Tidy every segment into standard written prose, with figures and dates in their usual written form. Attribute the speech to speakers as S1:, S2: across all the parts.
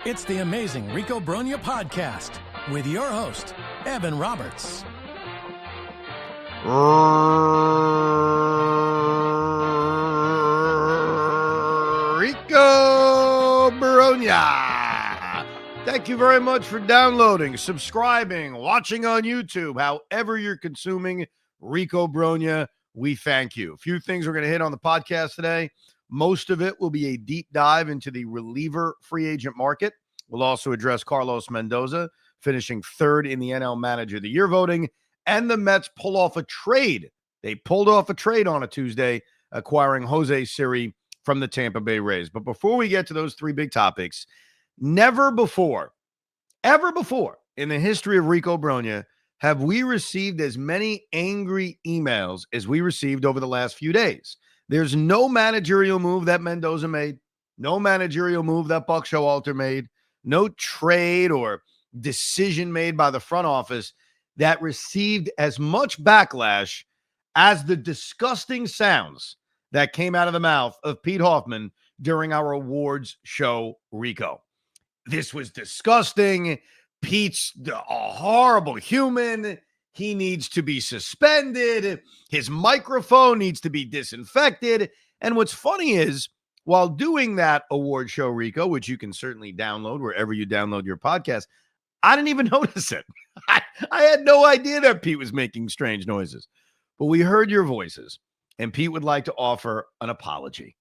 S1: It's the amazing Rico Brogna podcast with your host, Evan Roberts.
S2: Rico Brogna. Thank you very much for downloading, subscribing, watching on YouTube, however you're consuming Rico Brogna. We thank you. A few things we're going to hit on the podcast today. Most of it will be a deep dive into the reliever free agent market. We'll also address Carlos Mendoza, finishing third in the NL Manager of the Year voting, and the Mets pull off a trade. They pulled off a trade on a Tuesday, acquiring Jose Siri from the Tampa Bay Rays. But before we get to those three big topics, never before, ever before in the history of Rico Brogna have we received as many angry emails as we received over the last few days. There's no managerial move that Mendoza made, no managerial move that Buck Showalter made, no trade or decision made by the front office that received as much backlash as the disgusting sounds that came out of the mouth of Pete Hoffman during our awards show, Rico. This was disgusting. Pete's a horrible human. He needs to be suspended. His microphone needs to be disinfected. And what's funny is, while doing that award show, Rico, which you can certainly download wherever you download your podcast, I didn't even notice it. I had no idea that Pete was making strange noises. But we heard your voices, and Pete would like to offer an apology.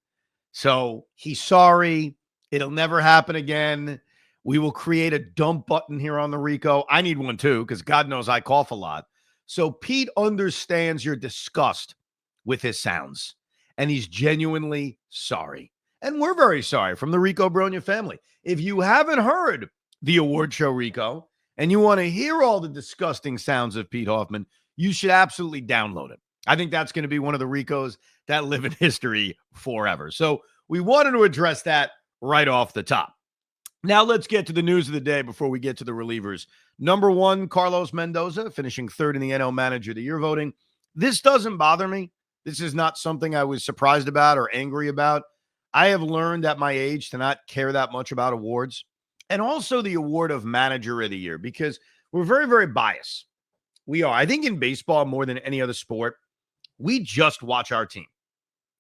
S2: So he's sorry. It'll never happen again. We will create a dump button here on the Rico. I need one too, because God knows I cough a lot. So Pete understands your disgust with his sounds, and he's genuinely sorry. And we're very sorry from the Rico Brogna family. If you haven't heard the award show, Rico, and you want to hear all the disgusting sounds of Pete Hoffman, you should absolutely download it. I think that's going to be one of the Ricos that live in history forever. So we wanted to address that right off the top. Now let's get to the news of the day before we get to the relievers. Number one, Carlos Mendoza, finishing third in the NL Manager of the Year voting. This doesn't bother me. This is not something I was surprised about or angry about. I have learned at my age to not care that much about awards, and also the award of Manager of the Year, because we're very, very biased. We are. I think in baseball, more than any other sport, we just watch our team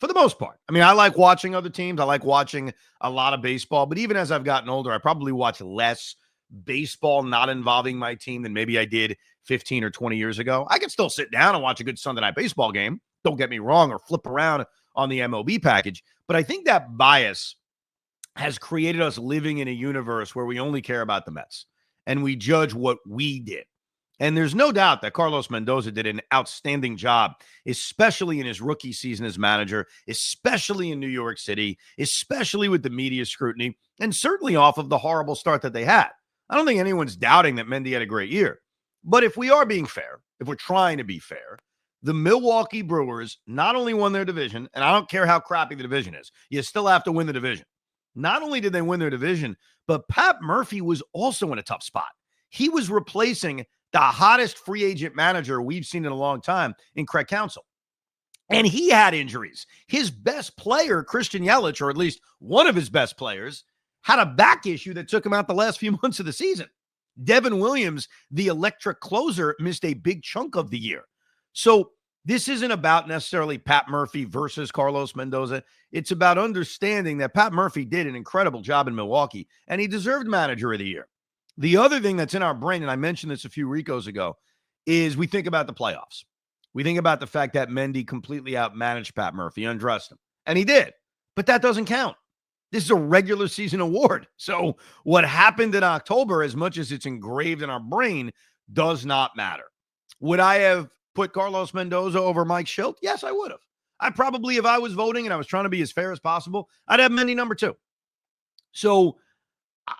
S2: for the most part. I mean, I like watching other teams. I like watching a lot of baseball, but even as I've gotten older, I probably watch less baseball not involving my team than maybe I did 15 or 20 years ago. I can still sit down and watch a good Sunday night baseball game. Don't get me wrong, or flip around on the MLB package. But I think that bias has created us living in a universe where we only care about the Mets and we judge what we did. And there's no doubt that Carlos Mendoza did an outstanding job, especially in his rookie season as manager, especially in New York City, especially with the media scrutiny, and certainly off of the horrible start that they had. I don't think anyone's doubting that Mendy had a great year. But if we are being fair, if we're trying to be fair, the Milwaukee Brewers not only won their division, and I don't care how crappy the division is, you still have to win the division. Not only did they win their division, but Pat Murphy was also in a tough spot. He was replacing the hottest free agent manager we've seen in a long time in Craig Counsell. And he had injuries. His best player, Christian Yelich, or at least one of his best players, had a back issue that took him out the last few months of the season. Devin Williams, the electric closer, missed a big chunk of the year. So this isn't about necessarily Pat Murphy versus Carlos Mendoza. It's about understanding that Pat Murphy did an incredible job in Milwaukee, and he deserved Manager of the Year. The other thing that's in our brain, and I mentioned this a few Ricos ago, is we think about the playoffs. We think about the fact that Mendy completely outmanaged Pat Murphy, undressed him. And he did. But that doesn't count. This is a regular season award. So what happened in October, as much as it's engraved in our brain, does not matter. Would I have put Carlos Mendoza over Mike Schilt? Yes, I would have. I probably, if I was voting and I was trying to be as fair as possible, I'd have Mendy number 2. So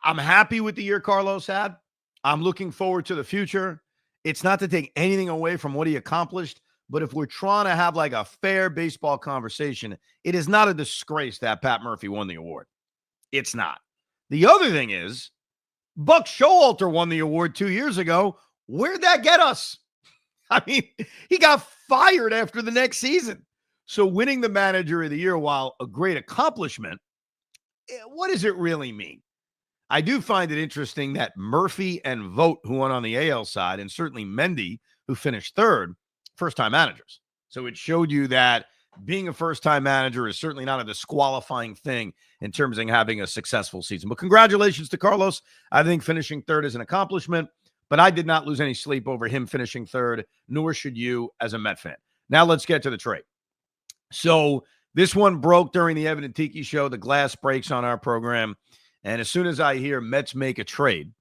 S2: I'm happy with the year Carlos had. I'm looking forward to the future. It's not to take anything away from what he accomplished, but if we're trying to have like a fair baseball conversation, it is not a disgrace that Pat Murphy won the award. It's not. The other thing is, Buck Showalter won the award 2 years ago. Where'd that get us? I mean, he got fired after the next season. So winning the Manager of the Year, while a great accomplishment, what does it really mean? I do find it interesting that Murphy and Vogt, who won on the AL side, and certainly Mendy, who finished third, first-time managers. So it showed you that being a first-time manager is certainly not a disqualifying thing in terms of having a successful season. But congratulations to Carlos. I think finishing third is an accomplishment, but I did not lose any sleep over him finishing third, nor should you as a Met fan. Now let's get to the trade. So this one broke during the Evan and Tiki show. The glass breaks on our program. And as soon as I hear Mets make a trade,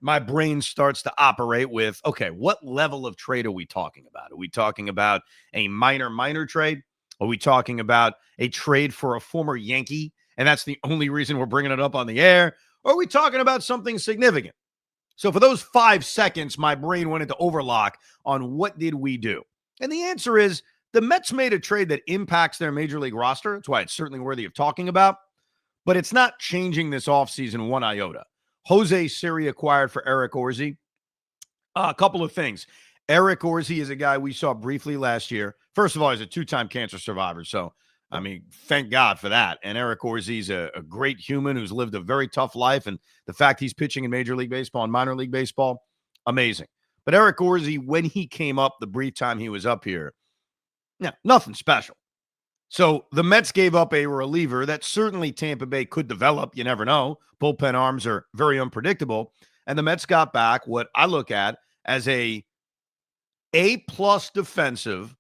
S2: my brain starts to operate with, okay, what level of trade are we talking about? Are we talking about a minor trade? Are we talking about a trade for a former Yankee? And that's the only reason we're bringing it up on the air. Or are we talking about something significant? So for those 5 seconds, my brain went into overlock on what did we do? And the answer is the Mets made a trade that impacts their major league roster. That's why it's certainly worthy of talking about. But it's not changing this offseason one iota. Jose Siri acquired for Eric Orsi. A couple of things. Eric Orsi is a guy we saw briefly last year. First of all, he's a 2-time cancer survivor. So, I mean, thank God for that. And Eric Orsi is a great human who's lived a very tough life. And the fact he's pitching in Major League Baseball and minor league baseball, amazing. But Eric Orsi, when he came up the brief time he was up here, nothing special. So the Mets gave up a reliever that certainly Tampa Bay could develop. You never know. Bullpen arms are very unpredictable. And the Mets got back what I look at as a A-plus defensive,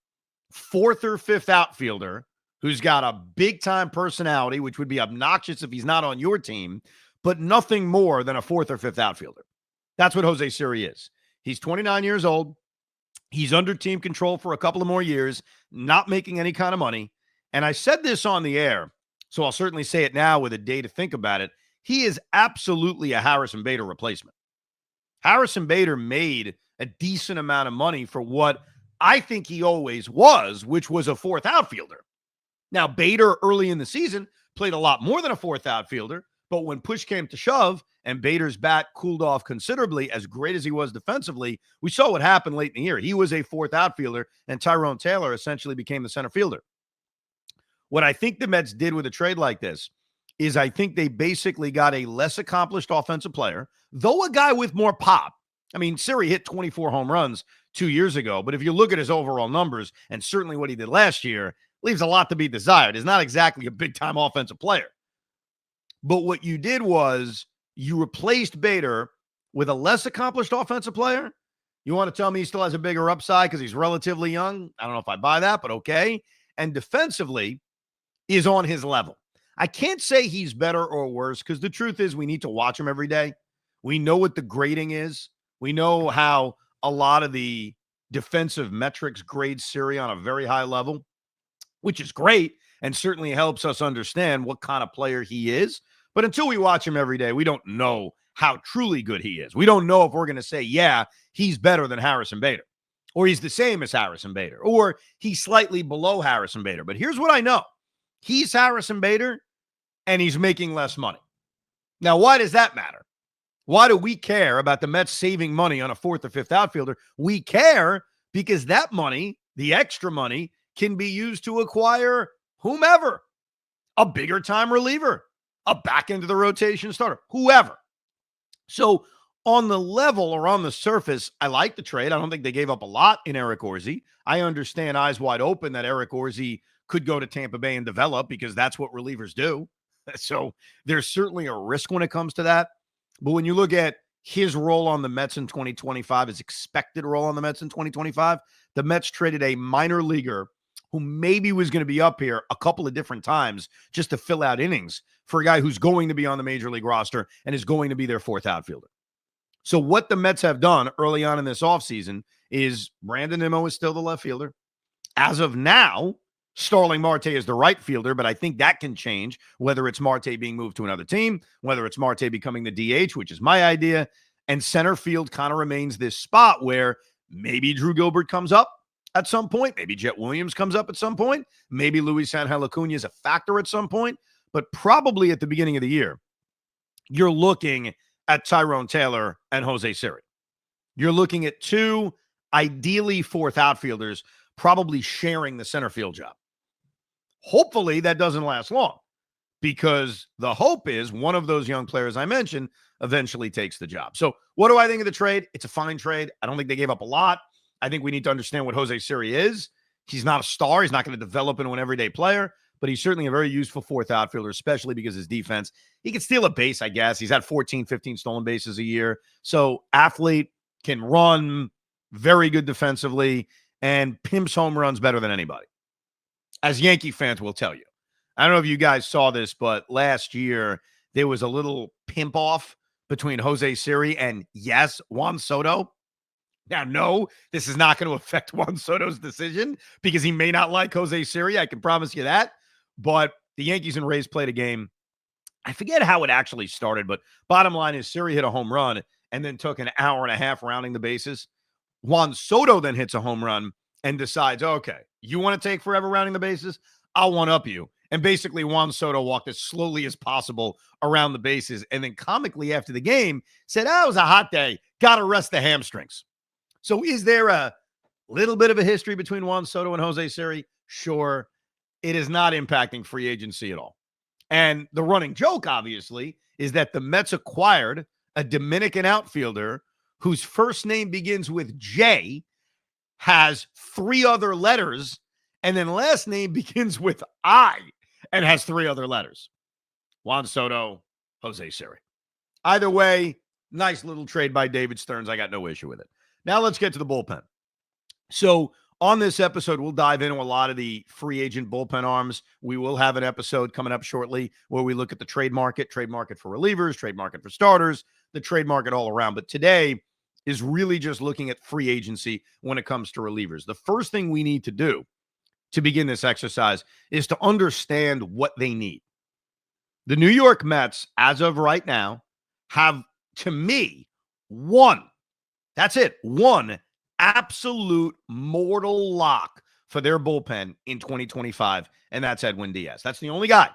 S2: 4th or 5th outfielder who's got a big-time personality, which would be obnoxious if he's not on your team, but nothing more than a 4th or 5th outfielder. That's what Jose Siri is. He's 29 years old. He's under team control for a couple of more years, not making any kind of money. And I said this on the air, so I'll certainly say it now with a day to think about it. He is absolutely a Harrison Bader replacement. Harrison Bader made a decent amount of money for what I think he always was, which was a 4th outfielder. Now, Bader early in the season played a lot more than a 4th outfielder, but when push came to shove and Bader's bat cooled off considerably, as great as he was defensively, we saw what happened late in the year. He was a 4th outfielder, and Tyrone Taylor essentially became the center fielder. What I think the Mets did with a trade like this is I think they basically got a less accomplished offensive player, though a guy with more pop. I mean, Siri hit 24 home runs 2 years ago, but if you look at his overall numbers and certainly what he did last year, leaves a lot to be desired. He's not exactly a big-time offensive player. But what you did was you replaced Bader with a less accomplished offensive player. You want to tell me he still has a bigger upside because he's relatively young? I don't know if I buy that, but okay. And defensively is on his level. I can't say he's better or worse because the truth is we need to watch him every day. We know what the grading is. We know how a lot of the defensive metrics grade Siri on a very high level, which is great and certainly helps us understand what kind of player he is. But until we watch him every day, we don't know how truly good he is. We don't know if we're going to say, yeah, he's better than Harrison Bader, or he's the same as Harrison Bader, or he's slightly below Harrison Bader. But here's what I know. He's Harrison Bader, and he's making less money. Now, why does that matter? Why do we care about the Mets saving money on a 4th or 5th outfielder? We care because that money, the extra money, can be used to acquire whomever, a bigger time reliever, a back into the rotation starter, whoever. So on the level or on the surface, I like the trade. I don't think they gave up a lot in Eric Orsi. I understand eyes wide open that Eric Orsi could go to Tampa Bay and develop because that's what relievers do. So there's certainly a risk when it comes to that. But when you look at his role on the Mets in 2025, his expected role on the Mets in 2025, the Mets traded a minor leaguer who maybe was going to be up here a couple of different times just to fill out innings for a guy who's going to be on the major league roster and is going to be their 4th outfielder. So what the Mets have done early on in this offseason is Brandon Nimmo is still the left fielder. As of now, Starling Marte is the right fielder, but I think that can change, whether it's Marte being moved to another team, whether it's Marte becoming the DH, which is my idea, and center field kind of remains this spot where maybe Drew Gilbert comes up at some point, maybe Jet Williams comes up at some point, maybe Luis Angel Acuna is a factor at some point, but probably at the beginning of the year, you're looking at Tyrone Taylor and Jose Siri. You're looking at 2, ideally 4th outfielders, probably sharing the center field job. Hopefully that doesn't last long. because the hope is one of those young players I mentioned eventually takes the job. So what do I think of the trade? It's a fine trade. I don't think they gave up a lot. I think we need to understand what Jose Siri is. He's not a star. He's not going to develop into an everyday player, but he's certainly a very useful fourth outfielder, especially because his defense, he can steal a base, I guess. He's had 14, 15 stolen bases a year. So athlete, can run, very good defensively, and pimps home runs better than anybody. As Yankee fans will tell you. I don't know if you guys saw this, but last year there was a little pimp off between Jose Siri and, yes, Juan Soto. Now, no, this is not going to affect Juan Soto's decision because he may not like Jose Siri. I can promise you that. But the Yankees and Rays played a game. I forget how it actually started, but bottom line is Siri hit a home run and then took an hour and a half rounding the bases. Juan Soto then hits a home run and decides, okay, you want to take forever rounding the bases? I'll one-up you. And basically Juan Soto walked as slowly as possible around the bases and then comically after the game said, oh, it was a hot day. Got to rest the hamstrings. So is there a little bit of a history between Juan Soto and Jose Siri? Sure. It is not impacting free agency at all. And the running joke, obviously, is that the Mets acquired a Dominican outfielder whose first name begins with J, has 3 other letters, and then last name begins with I and has 3 other letters. Juan Soto, Jose Siri. Either way, nice little trade by David Stearns. I got no issue with it. Now let's get to the bullpen. So on this episode, we'll dive into a lot of the free agent bullpen arms. We will have an episode coming up shortly where we look at the trade market for relievers, trade market for starters, the trade market all around. But today is really just looking at free agency when it comes to relievers. The first thing we need to do to begin this exercise is to understand what they need. The New York Mets, as of right now, have, to me, one absolute mortal lock for their bullpen in 2025, and that's Edwin Diaz. That's the only guy.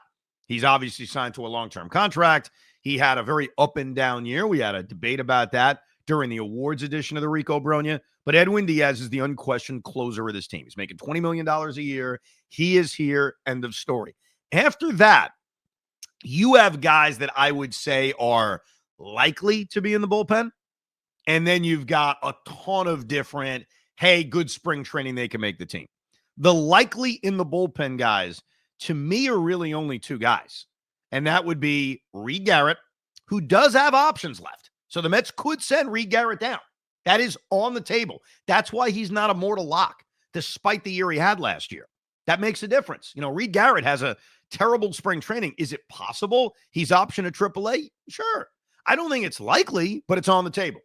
S2: He's obviously signed to a long-term contract. He had a very up and down year. We had a debate about that during the awards edition of the Rico Brogna, but Edwin Diaz is the unquestioned closer of this team. He's making $20 million a year. He is here. End of story. After that, you have guys that I would say are likely to be in the bullpen. And then you've got a ton of different, hey, good spring training, they can make the team. The likely in the bullpen guys, to me, are really only 2 guys. And that would be Reed Garrett, who does have options left. So the Mets could send Reed Garrett down. That is on the table. That's why he's not a mortal lock, despite the year he had last year. That makes a difference. You know, Reed Garrett has a terrible spring training. Is it possible he's optioned at AAA? Sure. I don't think it's likely, but it's on the table.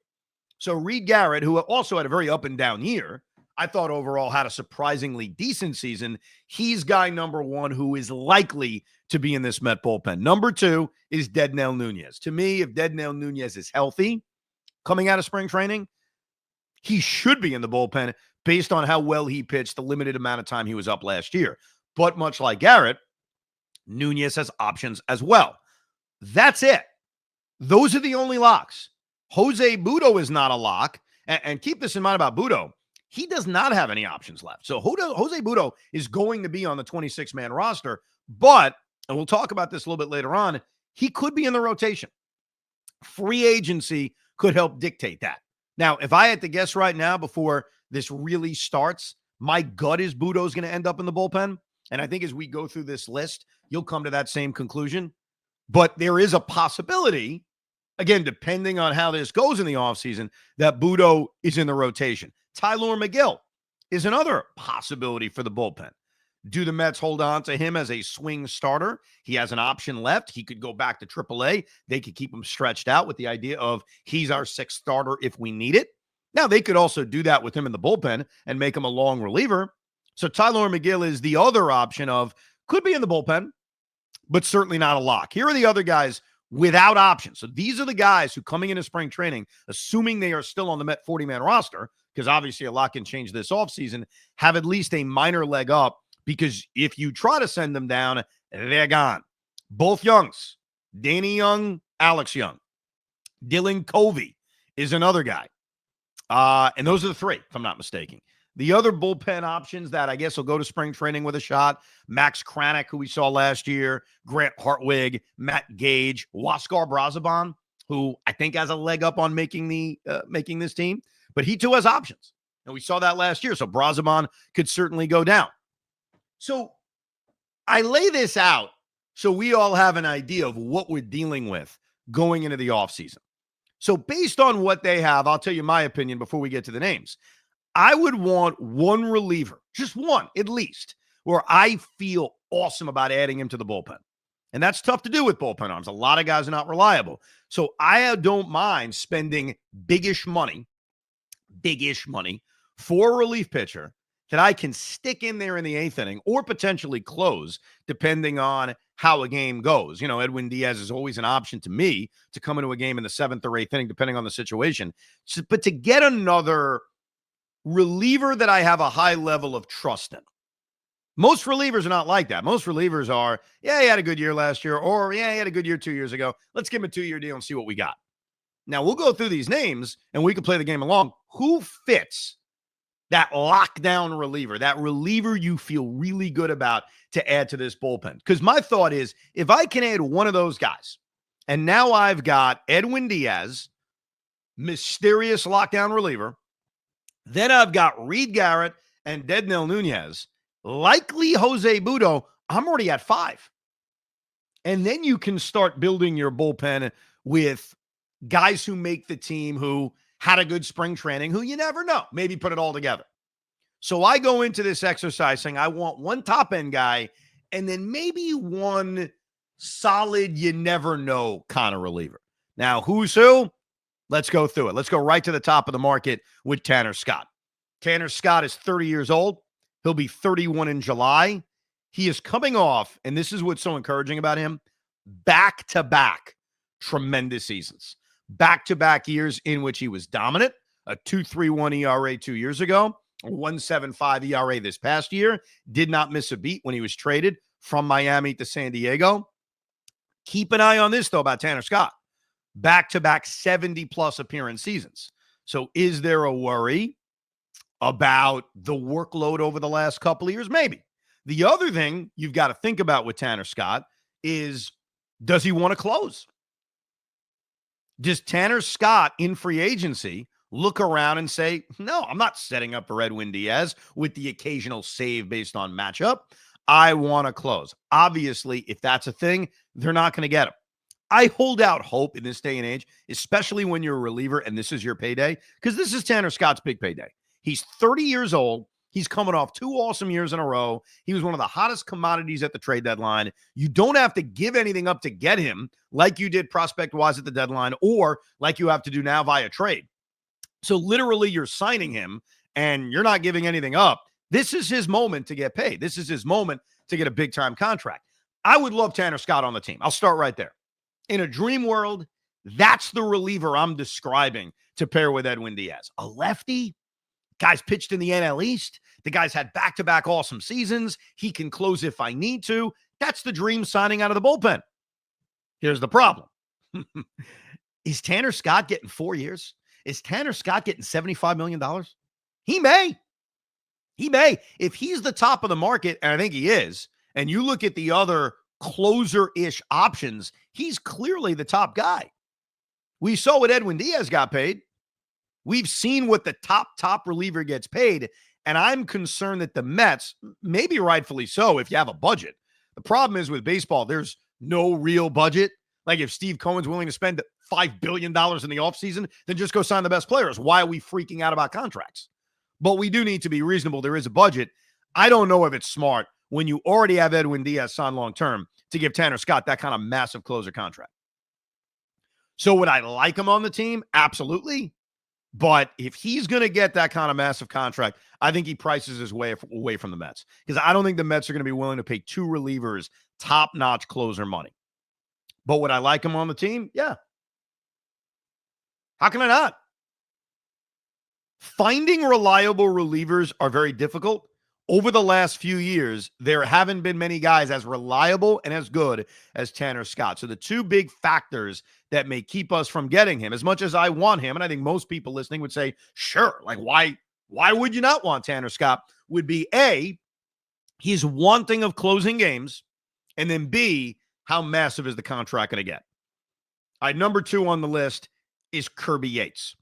S2: So Reed Garrett, who also had a very up and down year, I thought overall had a surprisingly decent season. He's guy number 1 who is likely to be in this Met bullpen. Number 2 is Dednell Nunez. To me, if Dednell Nunez is healthy coming out of spring training, he should be in the bullpen based on how well he pitched the limited amount of time he was up last year. But much like Garrett, Nunez has options as well. That's it. Those are the only locks. Jose Budo is not a lock. And keep this in mind about Budo. He does not have any options left. So Jose Budo is going to be on the 26-man roster. But, and we'll talk about this a little bit later on, he could be in the rotation. Free agency could help dictate that. Now, if I had to guess right now before this really starts, my gut is Budo's going to end up in the bullpen. And I think as we go through this list, you'll come to that same conclusion. But there is a possibility, again, depending on how this goes in the offseason, that Budo is in the rotation. Tyler McGill is another possibility for the bullpen. Do the Mets hold on to him as a swing starter? He has an option left. He could go back to AAA. They could keep him stretched out with the idea of he's our 6th starter if we need it. Now, they could also do that with him in the bullpen and make him a long reliever. So Tyler McGill is the other option of could be in the bullpen, but certainly not a lock. Here are the other guys without options. So these are the guys who coming into spring training, assuming they are still on the Met 40-man roster, because obviously a lot can change this offseason, have at least a minor leg up, because if you try to send them down, they're gone. Both Youngs, Danny Young, Alex Young. Dylan Covey is another guy. And those are the 3, if I'm not mistaken. The other bullpen options that I guess will go to spring training with a shot, Max Kranick, who we saw last year, Grant Hartwig, Matt Gage, Huascar Brazoban, who I think has a leg up on making this team, but he too has options. And we saw that last year. So Brazoban could certainly go down. So I lay this out so we all have an idea of what we're dealing with going into the offseason. So based on what they have, I'll tell you my opinion before we get to the names. I would want one reliever, just one at least, where I feel awesome about adding him to the bullpen. And that's tough to do with bullpen arms. A lot of guys are not reliable. So I don't mind spending big-ish money for a relief pitcher that I can stick in there in the eighth inning or potentially close, depending on how a game goes. You know, Edwin Diaz is always an option to me to come into a game in the seventh or eighth inning, depending on the situation. So, but to get another reliever that I have a high level of trust in. Most relievers are not like that. Most relievers are, yeah, he had a good year last year, or yeah, he had a good year 2 years ago. Let's give him a 2-year deal and see what we got. Now, we'll go through these names, and we can play the game along. Who fits that lockdown reliever, that reliever you feel really good about to add to this bullpen? Because my thought is, if I can add one of those guys, and now I've got Edwin Diaz, mysterious lockdown reliever, then I've got Reed Garrett and Dednell Nunez, likely Jose Budo, I'm already at 5. And then you can start building your bullpen with guys who make the team, who had a good spring training, who you never know, maybe put it all together. So I go into this exercise saying I want one top-end guy and then maybe one solid, you never know kind of reliever. Now, who's who? Let's go through it. Let's go right to the top of the market with Tanner Scott. Tanner Scott is 30 years old. He'll be 31 in July. He is coming off, and this is what's so encouraging about him, back-to-back tremendous seasons. Back-to-back years in which he was dominant, a 2.31 ERA 2 years ago, a 1.75 ERA this past year, did not miss a beat when he was traded from Miami to San Diego. Keep an eye on this, though, about Tanner Scott. Back-to-back 70-plus appearance seasons. So is there a worry about the workload over the last couple of years? Maybe. The other thing you've got to think about with Tanner Scott is, does he want to close? Does Tanner Scott in free agency look around and say, no, I'm not setting up for Edwin Diaz with the occasional save based on matchup. I want to close. Obviously, if that's a thing, they're not going to get him. I hold out hope in this day and age, especially when you're a reliever and this is your payday, because this is Tanner Scott's big payday. He's 30 years old. He's coming off 2 awesome years in a row. He was one of the hottest commodities at the trade deadline. You don't have to give anything up to get him like you did prospect-wise at the deadline or like you have to do now via trade. So literally you're signing him and you're not giving anything up. This is his moment to get paid. This is his moment to get a big-time contract. I would love Tanner Scott on the team. I'll start right there. In a dream world, that's the reliever I'm describing to pair with Edwin Diaz. A lefty, guy's pitched in the NL East. The guy's had back-to-back awesome seasons. He can close if I need to. That's the dream signing out of the bullpen. Here's the problem. Is Tanner Scott getting 4 years? Is Tanner Scott getting $75 million? He may. He may. If he's the top of the market, and I think he is, and you look at the other closer-ish options, he's clearly the top guy. We saw what Edwin Diaz got paid. We've seen what the top reliever gets paid, and I'm concerned that the Mets, maybe rightfully so if you have a budget. The problem is with baseball, there's no real budget. Like if Steve Cohen's willing to spend $5 billion in the offseason, then just go sign the best players. Why are we freaking out about contracts? But we do need to be reasonable. There is a budget. I don't know if it's smart when you already have Edwin Diaz signed long-term to give Tanner Scott that kind of massive closer contract. So would I like him on the team? Absolutely. But if he's going to get that kind of massive contract, I think he prices his way away from the Mets. Because I don't think the Mets are going to be willing to pay 2 relievers top-notch closer money. But would I like him on the team? Yeah. How can I not? Finding reliable relievers are very difficult. Over the last few years, there haven't been many guys as reliable and as good as Tanner Scott. So the 2 big factors that may keep us from getting him, as much as I want him, and I think most people listening would say, sure, like why why would you not want Tanner Scott? Would be A, he's wanting of closing games, and then B, how massive is the contract going to get? All right, number 2 on the list is Kirby Yates.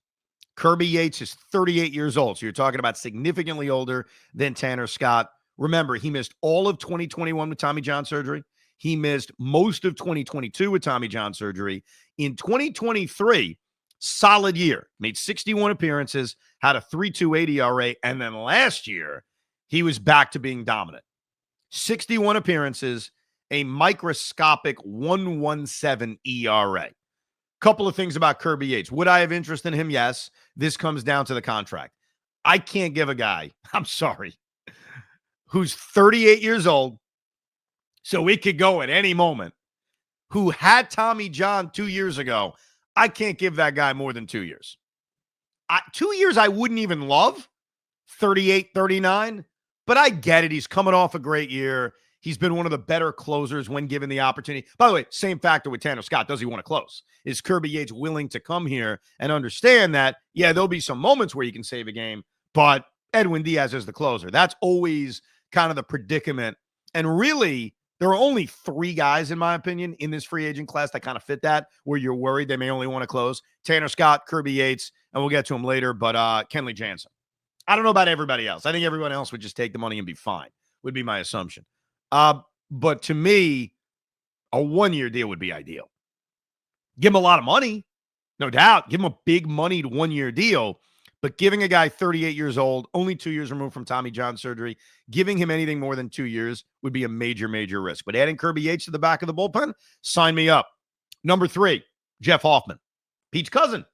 S2: Kirby Yates is 38 years old, so you're talking about significantly older than Tanner Scott. Remember, he missed all of 2021 with Tommy John surgery. He missed most of 2022 with Tommy John surgery. In 2023, solid year, made 61 appearances, had a 3.28 ERA, and then last year, he was back to being dominant. 61 appearances, a microscopic 1.17 ERA. Couple of things about Kirby Yates. Would I have interest in him? Yes. This comes down to the contract. I can't give a guy, I'm sorry, who's 38 years old, so it could go at any moment, who had Tommy John 2 years ago. I can't give that guy more than 2 years. 2 years I wouldn't even love, 38, 39, but I get it. He's coming off a great year. He's been one of the better closers when given the opportunity. By the way, same factor with Tanner Scott. Does he want to close? Is Kirby Yates willing to come here and understand that, yeah, there'll be some moments where you can save a game, but Edwin Diaz is the closer. That's always kind of the predicament. And really, there are only 3 guys, in my opinion, in this free agent class that kind of fit that, where you're worried they may only want to close. Tanner Scott, Kirby Yates, and we'll get to him later, but Kenley Jansen. I don't know about everybody else. I think everyone else would just take the money and be fine, would be my assumption. But to me, a 1-year deal would be ideal. Give him a lot of money, no doubt. Give him a big moneyed 1-year deal. But giving a guy 38 years old, only 2 years removed from Tommy John surgery, giving him anything more than 2 years would be a major, major risk. But adding Kirby Yates to the back of the bullpen, sign me up. Number 3, Jeff Hoffman, Pete's cousin.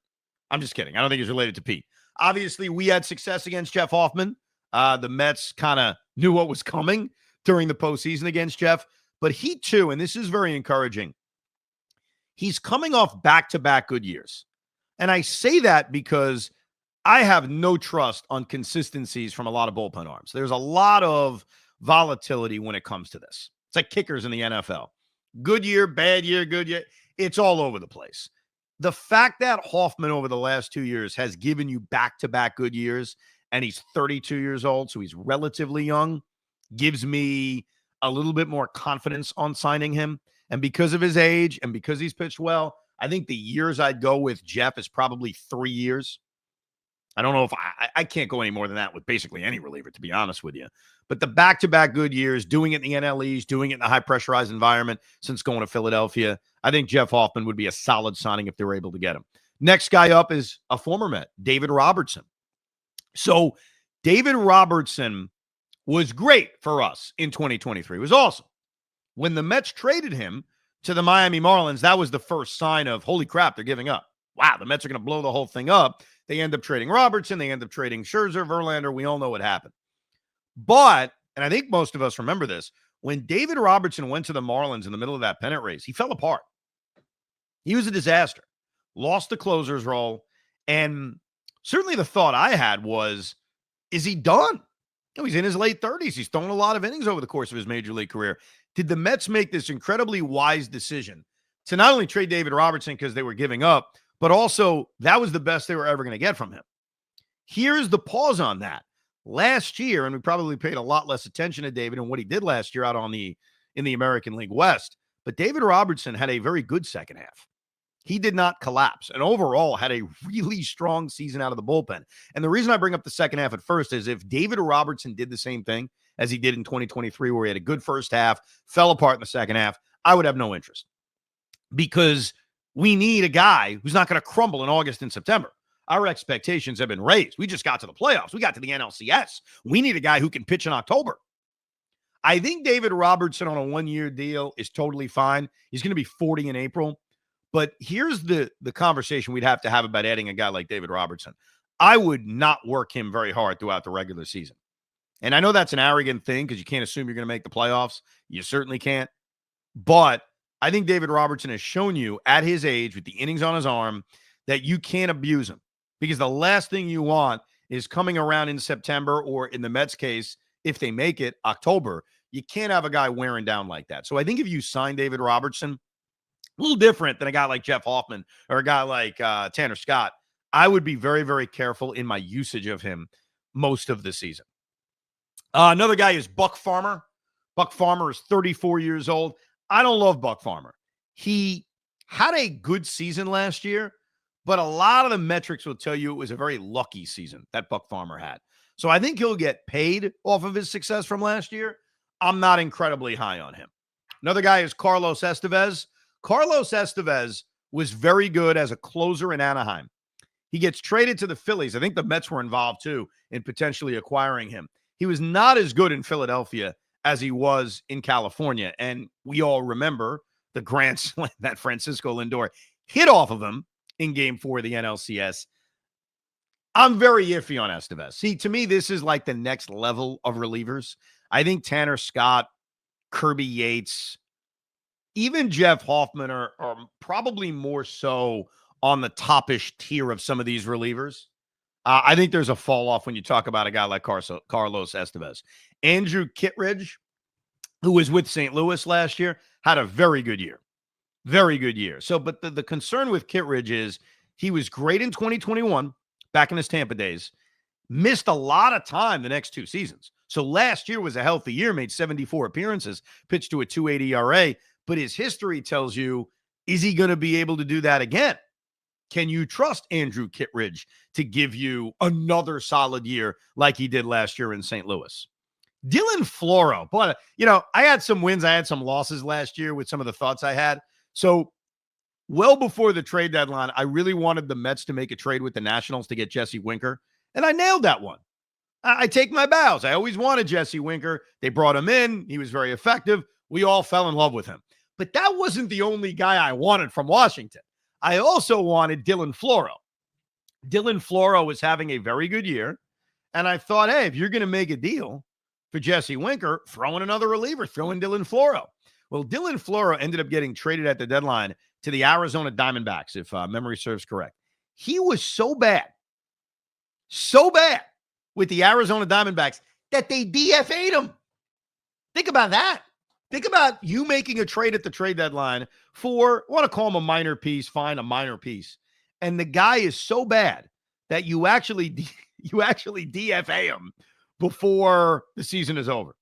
S2: I'm just kidding. I don't think he's related to Pete. Obviously, we had success against Jeff Hoffman. The Mets kind of knew what was coming during the postseason against Jeff. But he too, and this is very encouraging, he's coming off back-to-back good years. And I say that because I have no trust on consistencies from a lot of bullpen arms. There's a lot of volatility when it comes to this. It's like kickers in the NFL. Good year, bad year, good year. It's all over the place. The fact that Hoffman over the last 2 years has given you back-to-back good years, and he's 32 years old, so he's relatively young, gives me a little bit more confidence on signing him. And because of his age and because he's pitched well, I think the years I'd go with Jeff is probably 3 years. I don't know if I can't go any more than that with basically any reliever, to be honest with you. But the back-to-back good years, doing it in the NL East, doing it in a high-pressurized environment since going to Philadelphia, I think Jeff Hoffman would be a solid signing if they were able to get him. Next guy up is a former Met, David Robertson. So David Robertson was great for us in 2023. It was awesome. When the Mets traded him to the Miami Marlins, that was the first sign of, holy crap, they're giving up. Wow, the Mets are going to blow the whole thing up. They end up trading Robertson. They end up trading Scherzer, Verlander. We all know what happened. But, and I think most of us remember this, when David Robertson went to the Marlins in the middle of that pennant race, he fell apart. He was a disaster. Lost the closer's role. And certainly the thought I had was, is he done? You know, he's in his late 30s. He's thrown a lot of innings over the course of his major league career. Did the Mets make this incredibly wise decision to not only trade David Robertson because they were giving up, but also that was the best they were ever going to get from him? Here's the pause on that. Last year, and we probably paid a lot less attention to David and what he did last year out on in the American League West, but David Robertson had a very good second half. He did not collapse and overall had a really strong season out of the bullpen. And the reason I bring up the second half at first is if David Robertson did the same thing as he did in 2023, where he had a good first half, fell apart in the second half, I would have no interest, because we need a guy who's not going to crumble in August and September. Our expectations have been raised. We just got to the playoffs. We got to the NLCS. We need a guy who can pitch in October. I think David Robertson on a 1-year deal is totally fine. He's going to be 40 in April. But here's the conversation we'd have to have about adding a guy like David Robertson. I would not work him very hard throughout the regular season. And I know that's an arrogant thing because you can't assume you're going to make the playoffs. You certainly can't. But I think David Robertson has shown you at his age with the innings on his arm that you can't abuse him, because the last thing you want is coming around in September, or in the Mets case, if they make it, October. You can't have a guy wearing down like that. So I think if you sign David Robertson, a little different than a guy like Jeff Hoffman or a guy like Tanner Scott, I would be very, very careful in my usage of him, most of the season. Another guy is Buck Farmer. Buck Farmer is 34 years old. I don't love Buck Farmer. He had a good season last year, but a lot of the metrics will tell you it was a very lucky season that Buck Farmer had. So I think he'll get paid off of his success from last year. I'm not incredibly high on him. Another guy is Carlos Estevez. Carlos Estevez was very good as a closer in Anaheim. He gets traded to the Phillies. I think the Mets were involved, too, in potentially acquiring him. He was not as good in Philadelphia as he was in California. And we all remember the grand slam that Francisco Lindor hit off of him in Game 4 of the NLCS. I'm very iffy on Estevez. See, to me, this is like the next level of relievers. I think Tanner Scott, Kirby Yates, even Jeff Hoffman are probably more so on the top-ish tier of some of these relievers. I think there's a fall-off when you talk about a guy like Carlos Estevez. Andrew Kittredge, who was with St. Louis last year, had a very good year. Very good year. So, but the concern with Kittredge is he was great in 2021, back in his Tampa days, missed a lot of time the next 2 seasons. So last year was a healthy year, made 74 appearances, pitched to a 2.80 ERA, but his history tells you, is he going to be able to do that again? Can you trust Andrew Kittredge to give you another solid year like he did last year in St. Louis? Dylan Floro, but I had some wins, I had some losses last year with some of the thoughts I had. So well before the trade deadline, I really wanted the Mets to make a trade with the Nationals to get Jesse Winker, and I nailed that one. I take my bows. I always wanted Jesse Winker. They brought him in. He was very effective. We all fell in love with him. But that wasn't the only guy I wanted from Washington. I also wanted Dylan Floro. Dylan Floro was having a very good year, and I thought, hey, if you're going to make a deal for Jesse Winker, throw in another reliever, throw in Dylan Floro. Well, Dylan Floro ended up getting traded at the deadline to the Arizona Diamondbacks, if memory serves correct. He was so bad with the Arizona Diamondbacks that they DFA'd him. Think about that. Think about you making a trade at the trade deadline for, I want to call him a minor piece, fine, a minor piece. And the guy is so bad that you actually DFA him before the season is over.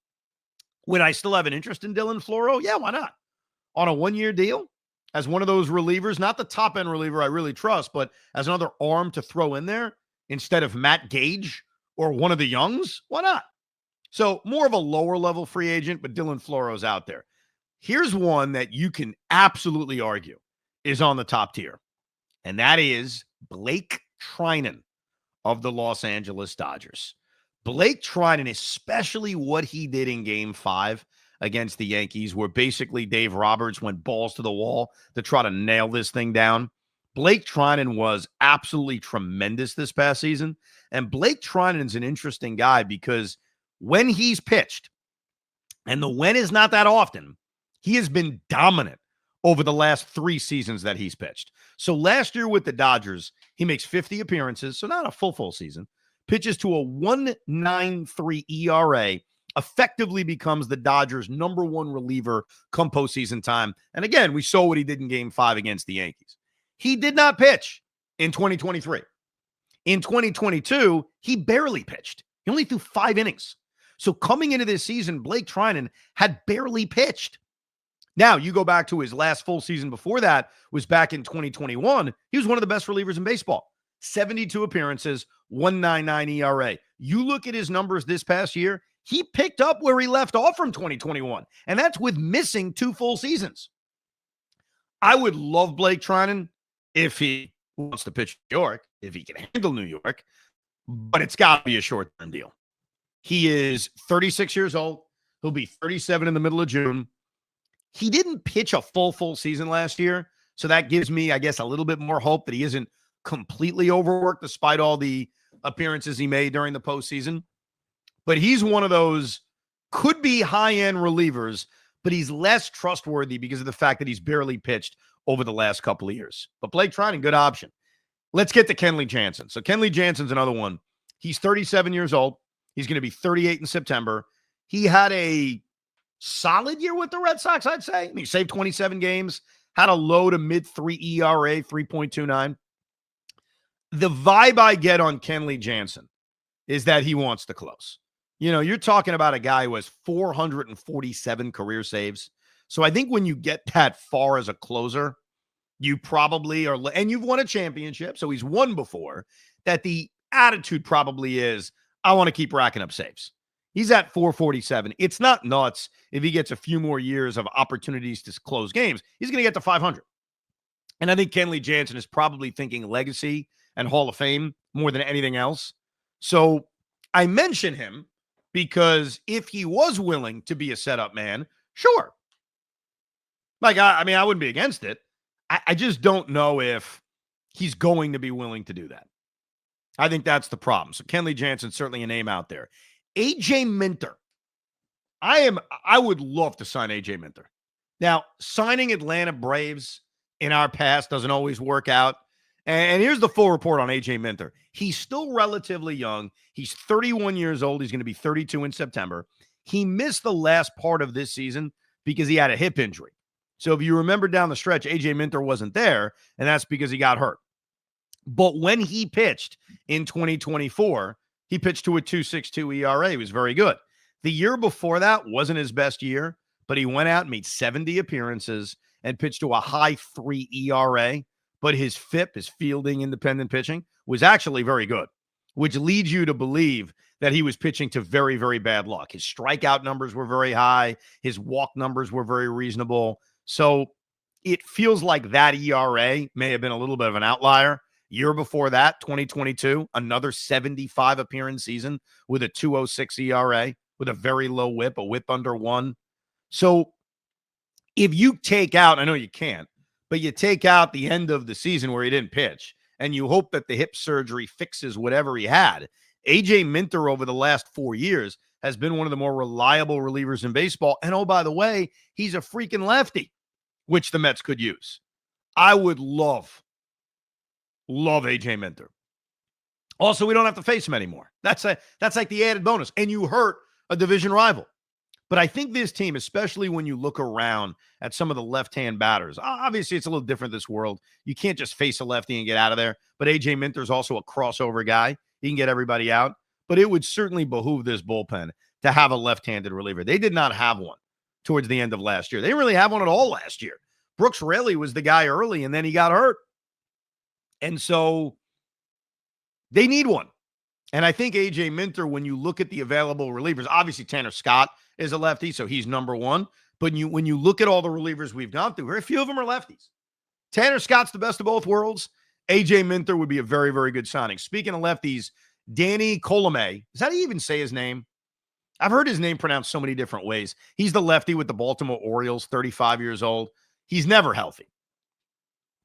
S2: Would I still have an interest in Dylan Floro? Yeah, why not? On a 1-year deal as one of those relievers, not the top-end reliever I really trust, but as another arm to throw in there instead of Matt Gage or one of the Youngs, why not? So more of a lower-level free agent, but Dylan Floro's out there. Here's one that you can absolutely argue is on the top tier, and that is Blake Treinen of the Los Angeles Dodgers. Blake Treinen, especially what he did in Game 5 against the Yankees, where basically Dave Roberts went balls to the wall to try to nail this thing down. Blake Treinen was absolutely tremendous this past season. And Blake Treinen is an interesting guy because when he's pitched, and the when is not that often, he has been dominant over the last 3 seasons that he's pitched. So last year with the Dodgers, he makes 50 appearances, so not a full season, pitches to a 1.93 ERA, effectively becomes the Dodgers' number 1 reliever come postseason time. And again, we saw what he did in Game 5 against the Yankees. He did not pitch in 2023. In 2022, he barely pitched. He only threw 5 innings. So coming into this season, Blake Treinen had barely pitched. Now, you go back to his last full season before that, was back in 2021. He was one of the best relievers in baseball. 72 appearances, 1.99 ERA. You look at his numbers this past year, he picked up where he left off from 2021, and that's with missing 2 full seasons. I would love Blake Treinen if he wants to pitch New York, if he can handle New York, but it's got to be a short-term deal. He is 36 years old. He'll be 37 in the middle of June. He didn't pitch a full season last year, so that gives me, I guess, a little bit more hope that he isn't completely overworked despite all the appearances he made during the postseason. But he's one of those could be high-end relievers, but he's less trustworthy because of the fact that he's barely pitched over the last couple of years. But Blake Treinen, good option. Let's get to Kenley Jansen. So Kenley Jansen's another one. He's 37 years old. He's going to be 38 in September. He had a solid year with the Red Sox, I'd say. I mean, he saved 27 games, had a low to mid 3 ERA, 3.29. The vibe I get on Kenley Jansen is that he wants to close. You're talking about a guy who has 447 career saves. So I think when you get that far as a closer, you probably are, and you've won a championship, so he's won before, that the attitude probably is, I want to keep racking up saves. He's at 447. It's not nuts if he gets a few more years of opportunities to close games. He's going to get to 500. And I think Kenley Jansen is probably thinking legacy and Hall of Fame more than anything else. So I mention him because if he was willing to be a setup man, sure. I wouldn't be against it. I just don't know if he's going to be willing to do that. I think that's the problem. So Kenley Jansen's certainly a name out there. AJ Minter. I would love to sign AJ Minter. Now, signing Atlanta Braves in our past doesn't always work out. And here's the full report on AJ Minter. He's still relatively young. He's 31 years old. He's going to be 32 in September. He missed the last part of this season because he had a hip injury. So if you remember down the stretch, AJ Minter wasn't there, and that's because he got hurt. But when he pitched in 2024, he pitched to a 2.62 ERA. He was very good. The year before that wasn't his best year, but he went out and made 70 appearances and pitched to a high 3 ERA. But his FIP, his fielding independent pitching, was actually very good, which leads you to believe that he was pitching to very, very bad luck. His strikeout numbers were very high. His walk numbers were very reasonable. So it feels like that ERA may have been a little bit of an outlier. Year before that, 2022, another 75 appearance season with a 2.06 ERA, with a very low whip, a whip under 1. So if you take out, I know you can't, but you take out the end of the season where he didn't pitch, and you hope that the hip surgery fixes whatever he had. AJ Minter over the last 4 years has been one of the more reliable relievers in baseball. And oh, by the way, he's a freaking lefty, which the Mets could use. I would love AJ Minter. Also, we don't have to face him anymore. That's like the added bonus. And you hurt a division rival. But I think this team, especially when you look around at some of the left-hand batters, obviously it's a little different this world. You can't just face a lefty and get out of there. But AJ Minter is also a crossover guy. He can get everybody out. But it would certainly behoove this bullpen to have a left-handed reliever. They did not have one towards the end of last year. They didn't really have one at all last year. Brooks Raley was the guy early, and then he got hurt. And so they need one. And I think AJ Minter, when you look at the available relievers, obviously Tanner Scott is a lefty, so he's number one. But when you look at all the relievers we've gone through, very few of them are lefties. Tanner Scott's the best of both worlds. AJ Minter would be a very, very good signing. Speaking of lefties, Danny Colome. Is that how you even say his name? I've heard his name pronounced so many different ways. He's the lefty with the Baltimore Orioles, 35 years old. He's never healthy.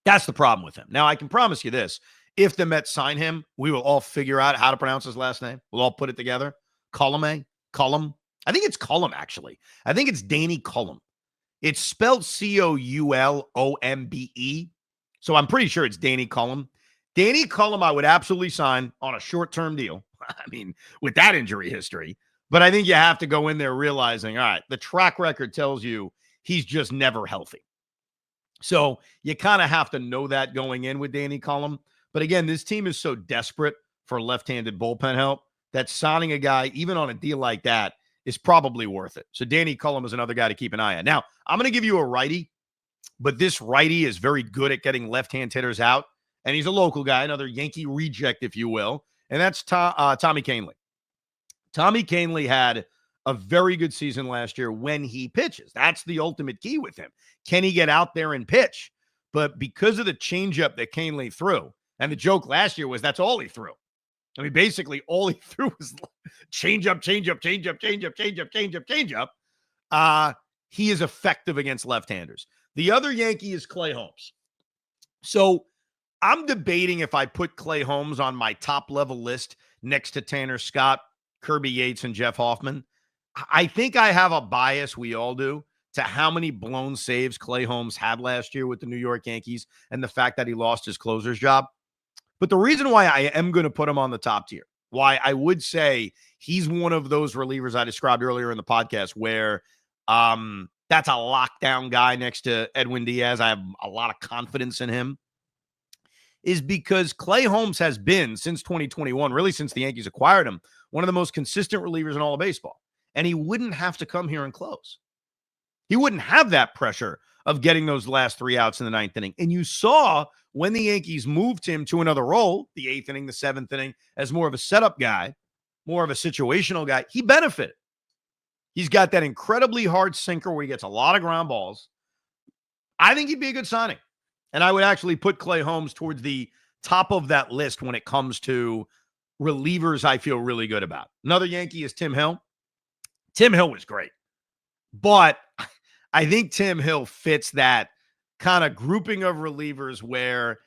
S2: That's the problem with him. Now, I can promise you this. If the Mets sign him, we will all figure out how to pronounce his last name. We'll all put it together. Colome. I think it's Cullum, actually. I think it's Danny Cullum. It's spelled Coulombe. So I'm pretty sure it's Danny Cullum. Danny Cullum, I would absolutely sign on a short-term deal. I mean, with that injury history. But I think you have to go in there realizing, all right, the track record tells you he's just never healthy. So you kind of have to know that going in with Danny Cullum. But again, this team is so desperate for left-handed bullpen help that signing a guy, even on a deal like that, is probably worth it. So Danny Cullum is another guy to keep an eye on. Now, I'm going to give you a righty, but this righty is very good at getting left-hand hitters out. And he's a local guy, another Yankee reject, if you will. And that's Tommy Kahnle. Tommy Kahnle had a very good season last year when he pitches. That's the ultimate key with him. Can he get out there and pitch? But because of the changeup that Kahnle threw, and the joke last year was that's all he threw. I mean, basically all he threw was changeup. He is effective against left-handers. The other Yankee is Clay Holmes. So I'm debating if I put Clay Holmes on my top-level list next to Tanner Scott, Kirby Yates, and Jeff Hoffman. I think I have a bias, we all do, to how many blown saves Clay Holmes had last year with the New York Yankees and the fact that he lost his closer's job. But the reason why I am going to put him on the top tier, why I would say he's one of those relievers I described earlier in the podcast where that's a lockdown guy next to Edwin Diaz. I have a lot of confidence in him, is because Clay Holmes has been, since 2021, really since the Yankees acquired him, one of the most consistent relievers in all of baseball. And he wouldn't have to come here and close. He wouldn't have that pressure of getting those last 3 outs in the 9th inning. And you saw when the Yankees moved him to another role, the 8th inning, the 7th inning, as more of a setup guy, more of a situational guy, he benefited. He's got that incredibly hard sinker where he gets a lot of ground balls. I think he'd be a good signing. And I would actually put Clay Holmes towards the top of that list when it comes to relievers I feel really good about. Another Yankee is Tim Hill. Tim Hill was great. But I think Tim Hill fits that kind of grouping of relievers where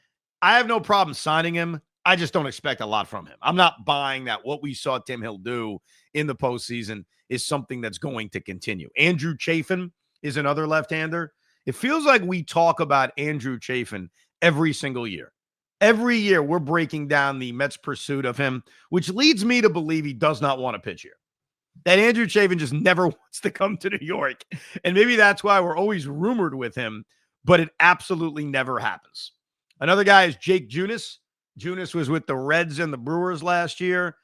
S2: I have no problem signing him. I just don't expect a lot from him. I'm not buying that what we saw Tim Hill do in the postseason is something that's going to continue. Andrew Chafin is another left-hander. It feels like we talk about Andrew Chafin every single year. Every year we're breaking down the Mets' pursuit of him, which leads me to believe he does not want to pitch here. That Andrew Chafin just never wants to come to New York. And maybe that's why we're always rumored with him, but it absolutely never happens. Another guy is Jake Junis. Junis was with the Reds and the Brewers last year.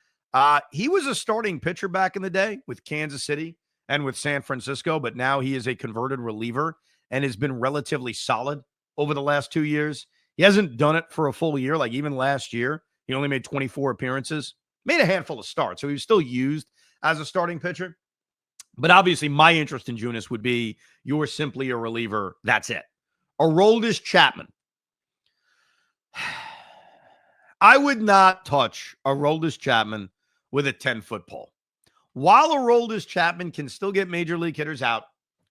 S2: He was a starting pitcher back in the day with Kansas City and with San Francisco, but now he is a converted reliever and has been relatively solid over the last 2 years. He hasn't done it for a full year, like even last year. He only made 24 appearances, made a handful of starts, so he was still used as a starting pitcher. But obviously, my interest in Junis would be you're simply a reliever. That's it. Aroldis Chapman. I would not touch Aroldis Chapman with a 10-foot pole. While Aroldis Chapman can still get major league hitters out,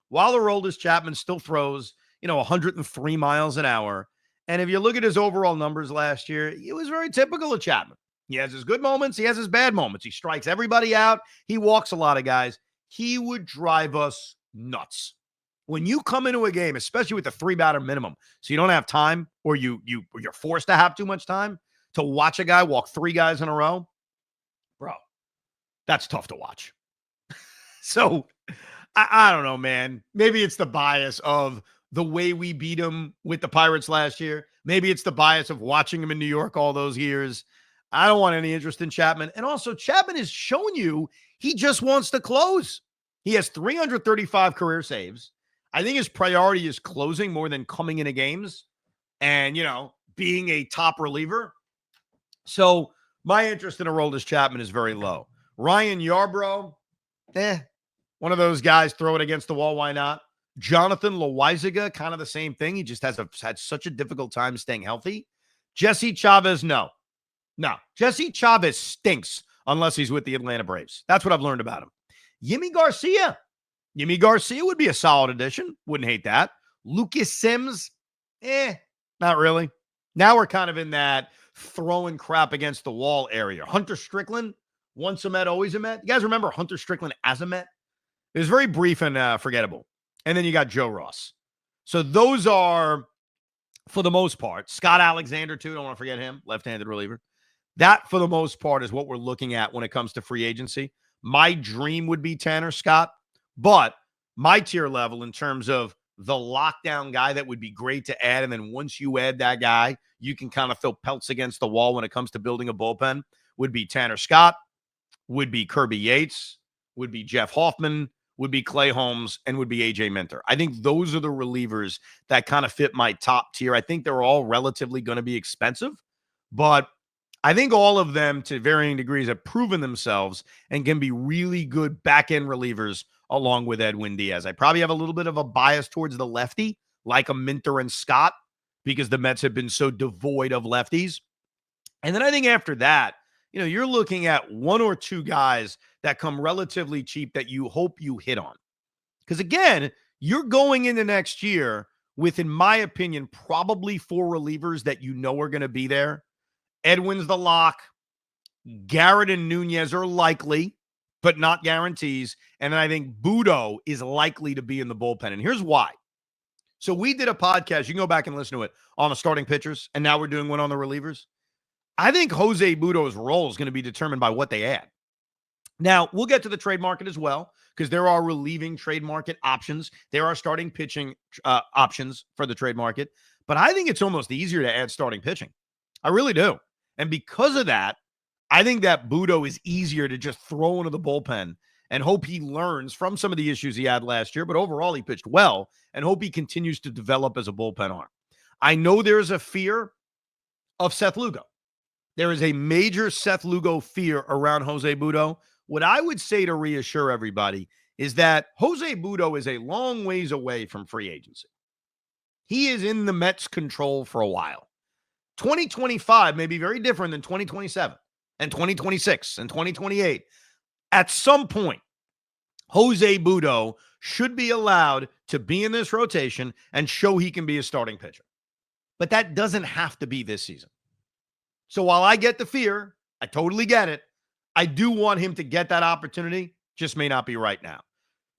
S2: while Aroldis Chapman still throws, 103 miles an hour, and if you look at his overall numbers last year, it was very typical of Chapman. He has his good moments. He has his bad moments. He strikes everybody out. He walks a lot of guys. He would drive us nuts. When you come into a game, especially with the 3-batter minimum, so you don't have time or you're forced to have too much time to watch a guy walk 3 guys in a row, bro, that's tough to watch. So I don't know, man. Maybe it's the bias of the way we beat him with the Pirates last year. Maybe it's the bias of watching him in New York all those years. I don't want any interest in Chapman. And also, Chapman has shown you he just wants to close. He has 335 career saves. I think his priority is closing more than coming into games and, being a top reliever. So my interest in Aroldis Chapman is very low. Ryan Yarbrough, one of those guys, throw it against the wall. Why not? Jonathan Loaizaga, kind of the same thing. He just has had such a difficult time staying healthy. Jesse Chavez, no. Jesse Chavez stinks unless he's with the Atlanta Braves. That's what I've learned about him. Yimi Garcia would be a solid addition. Wouldn't hate that. Lucas Sims, not really. Now we're kind of in that throwing crap against the wall area. Hunter Strickland, once a Met, always a Met. You guys remember Hunter Strickland as a Met? It was very brief and forgettable. And then you got Joe Ross. So those are, for the most part, Scott Alexander too. Don't want to forget him, left-handed reliever. That, for the most part, is what we're looking at when it comes to free agency. My dream would be Tanner Scott, but my tier level in terms of the lockdown guy that would be great to add, and then once you add that guy, you can kind of throw pelts against the wall when it comes to building a bullpen, would be Tanner Scott, would be Kirby Yates, would be Jeff Hoffman, would be Clay Holmes, and would be A.J. Minter. I think those are the relievers that kind of fit my top tier. I think they're all relatively going to be expensive, but I think all of them, to varying degrees, have proven themselves and can be really good back-end relievers along with Edwin Diaz. I probably have a little bit of a bias towards the lefty, like a Minter and Scott, because the Mets have been so devoid of lefties. And then I think after that, you're looking at 1 or 2 guys that come relatively cheap that you hope you hit on. Because again, you're going into next year with, in my opinion, probably 4 relievers that are going to be there. Edwin's the lock. Garrett and Nunez are likely, but not guarantees. And then I think Budo is likely to be in the bullpen. And here's why. So we did a podcast. You can go back and listen to it on the starting pitchers. And now we're doing one on the relievers. I think Jose Budo's role is going to be determined by what they add. Now, we'll get to the trade market as well, because there are relieving trade market options. There are starting pitching options for the trade market. But I think it's almost easier to add starting pitching. I really do. And because of that, I think that Budo is easier to just throw into the bullpen and hope he learns from some of the issues he had last year. But overall, he pitched well and hope he continues to develop as a bullpen arm. I know there's a fear of Seth Lugo. There is a major Seth Lugo fear around Jose Budo. What I would say to reassure everybody is that Jose Budo is a long ways away from free agency. He is in the Mets' control for a while. 2025 may be very different than 2027 and 2026 and 2028. At some point, Jose Budo should be allowed to be in this rotation and show he can be a starting pitcher. But that doesn't have to be this season. So while I get the fear, I totally get it. I do want him to get that opportunity. Just may not be right now.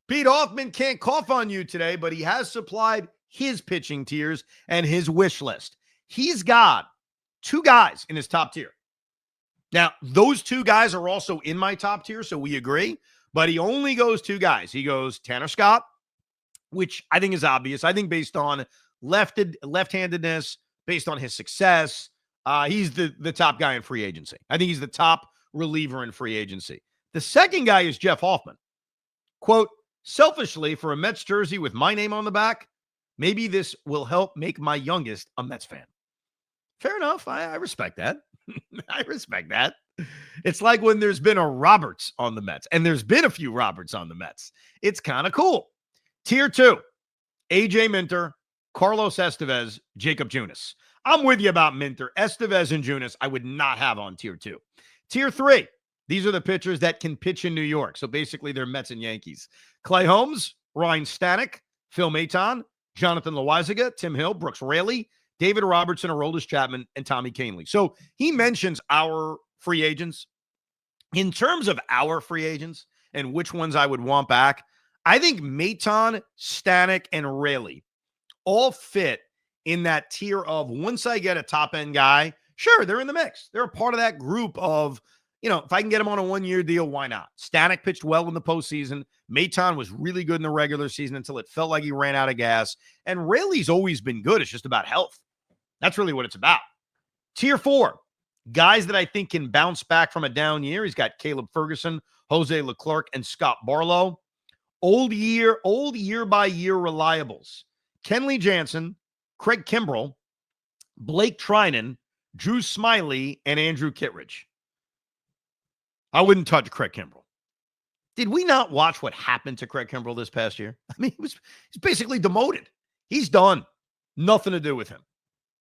S2: Pete Hoffman can't cough on you today, but he has supplied his pitching tiers and his wish list. He's got 2 guys in his top tier. Now, those 2 guys are also in my top tier, so we agree. But he only goes 2 guys. He goes Tanner Scott, which I think is obvious. I think based on left-handedness, based on his success, he's the top guy in free agency. I think he's the top reliever in free agency. The second guy is Jeff Hoffman. Quote, selfishly, for a Mets jersey with my name on the back, maybe this will help make my youngest a Mets fan. Fair enough. I respect that. I respect that. It's like when there's been a Roberts on the Mets, and there's been a few Roberts on the Mets. It's kind of cool. Tier 2, AJ Minter, Carlos Estevez, Jacob Junis. I'm with you about Minter. Estevez and Junis, I would not have on tier 2. Tier 3, these are the pitchers that can pitch in New York. So basically, they're Mets and Yankees. Clay Holmes, Ryan Stanek, Phil Maton, Jonathan Loizaga, Tim Hill, Brooks Raley, David Robertson, Aroldis Chapman, and Tommy Kahnle. So he mentions our free agents. In terms of our free agents and which ones I would want back, I think Maton, Stanek, and Raley all fit in that tier of once I get a top-end guy, sure, they're in the mix. They're a part of that group of, if I can get him on a 1-year deal, why not? Stanek pitched well in the postseason. Maton was really good in the regular season until it felt like he ran out of gas. And Raley's always been good. It's just about health. That's really what it's about. Tier 4, guys that I think can bounce back from a down year. He's got Caleb Ferguson, Jose Leclerc, and Scott Barlow. Old year-by-year reliables. Kenley Jansen, Craig Kimbrell, Blake Trinan, Drew Smiley, and Andrew Kittredge. I wouldn't touch Craig Kimbrell. Did we not watch what happened to Craig Kimbrell this past year? I mean, he's basically demoted. He's done. Nothing to do with him.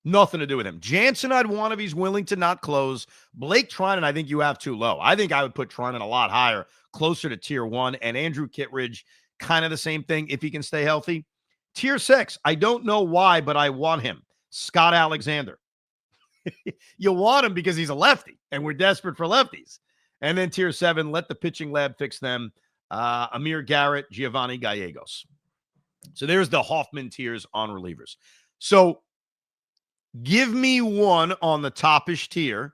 S2: Nothing to do with him. Jansen, I'd want if he's willing to not close. Blake Trinan, I think you have too low. I think I would put Trinan a lot higher, closer to tier 1. And Andrew Kittredge, kind of the same thing if he can stay healthy. Tier 6, I don't know why, but I want him. Scott Alexander. You want him because he's a lefty, and we're desperate for lefties. And then tier 7, let the pitching lab fix them. Amir Garrett, Giovanni Gallegos. So there's the Hoffman tiers on relievers. So give me one on the topish tier,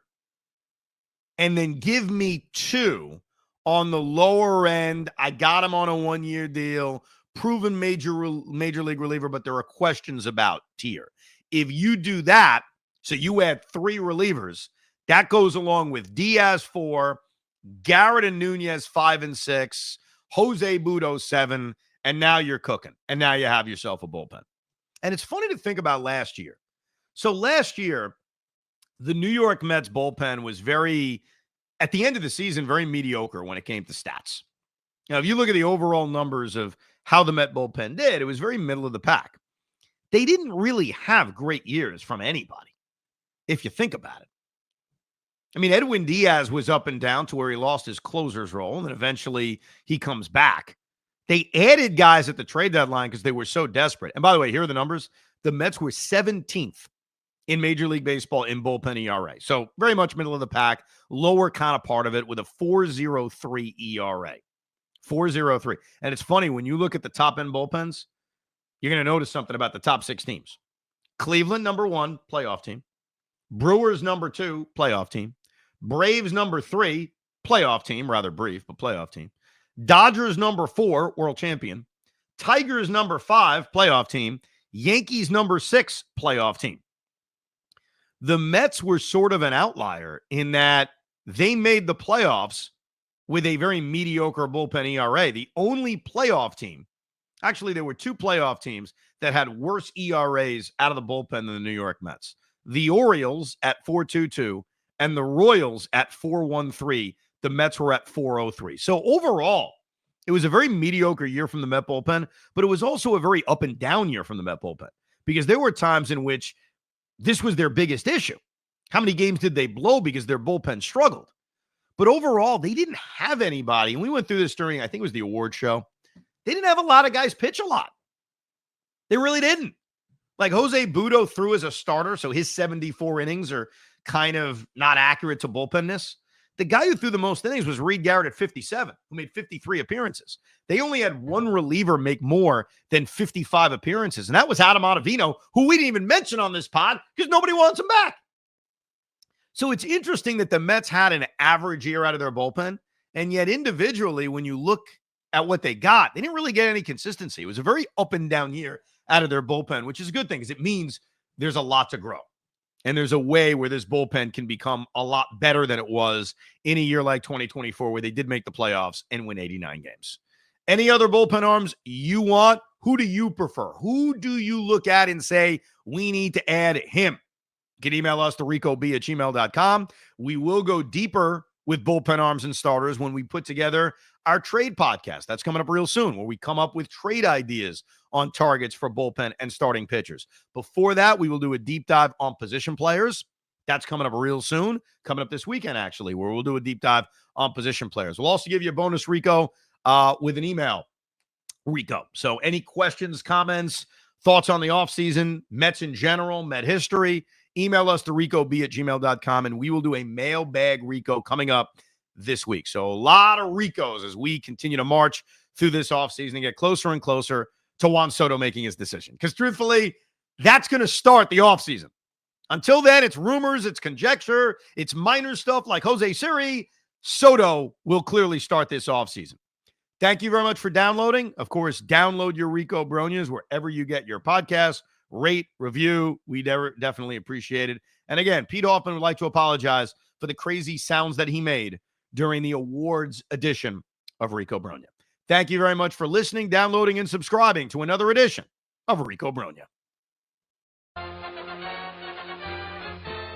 S2: and then give me 2 on the lower end. I got him on a 1-year deal, proven major league reliever, but there are questions about tier. If you do that, so you add 3 relievers, that goes along with Diaz 4, Garrett and Nunez 5 and 6, Jose Budo 7, and now you're cooking. And now you have yourself a bullpen. And it's funny to think about last year. So last year, the New York Mets bullpen was at the end of the season, very mediocre when it came to stats. Now, if you look at the overall numbers of how the Met bullpen did, it was very middle of the pack. They didn't really have great years from anybody, if you think about it. I mean, Edwin Diaz was up and down to where he lost his closer's role, and then eventually he comes back. They added guys at the trade deadline because they were so desperate. And by the way, here are the numbers. The Mets were 17th in Major League Baseball in bullpen ERA. So very much middle of the pack, lower kind of part of it with a 4.03 ERA. 4.03. And it's funny, when you look at the top-end bullpens, you're going to notice something about the top 6 teams. Cleveland, number 1, playoff team. Brewers, number 2, playoff team. Braves, number 3, playoff team. Rather brief, but playoff team. Dodgers, number 4, world champion. Tigers, number 5, playoff team. Yankees, number 6, playoff team. The Mets were sort of an outlier in that they made the playoffs with a very mediocre bullpen ERA. The only playoff team, actually, there were two playoff teams that had worse ERAs out of the bullpen than the New York Mets. The Orioles at 4.22 and the Royals at 4.13. The Mets were at 4.03. So overall, it was a very mediocre year from the Met bullpen, but it was also a very up and down year from the Met bullpen because there were times in which this was their biggest issue. How many games did they blow because their bullpen struggled? But overall, they didn't have anybody. And we went through this during, I think it was the award show. They didn't have a lot of guys pitch a lot. They really didn't. Like Jose Butto threw as a starter, so his 74 innings are kind of not accurate to bullpenness. The guy who threw the most innings was Reed Garrett at 57, who made 53 appearances. They only had one reliever make more than 55 appearances, and that was Adam Ottavino, who we didn't even mention on this pod because nobody wants him back. So it's interesting that the Mets had an average year out of their bullpen, and yet individually, when you look at what they got, they didn't really get any consistency. It was a very up and down year out of their bullpen, which is a good thing because it means there's a lot to grow. And there's a way where this bullpen can become a lot better than it was in a year like 2024, where they did make the playoffs and win 89 games. Any other bullpen arms you want? Who do you prefer? Who do you look at and say, we need to add him? You can email us to ricob@gmail.com. We will go deeper with bullpen arms and starters when we put together our trade podcast. That's coming up real soon, where we come up with trade ideas on targets for bullpen and starting pitchers. Before that, we will do a deep dive on position players. That's coming up real soon, coming up this weekend, actually, where we'll do a deep dive on position players. We'll also give you a bonus, Rico, with an email, Rico. So any questions, comments, thoughts on the offseason, Mets in general, Met history, email us to ricob@gmail.com, and we will do a mailbag Rico coming up this week. So a lot of Ricos as we continue to march through this offseason and get closer and closer to Juan Soto making his decision. Because truthfully, that's going to start the offseason. Until then, it's rumors, it's conjecture, it's minor stuff like Jose Siri. Soto will clearly start this offseason. Thank you very much for downloading. Of course, download your Rico Brognas wherever you get your podcasts. Rate, review. We definitely appreciate it. And again, Pete Hoffman would like to apologize for the crazy sounds that he made during the awards edition of Rico Brogna. Thank you very much for listening, downloading, and subscribing to another edition of Rico Brogna.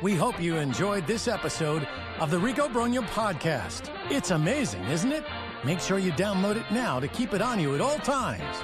S1: We hope you enjoyed this episode of the Rico Brogna podcast. It's amazing, isn't it? Make sure you download it now to keep it on you at all times.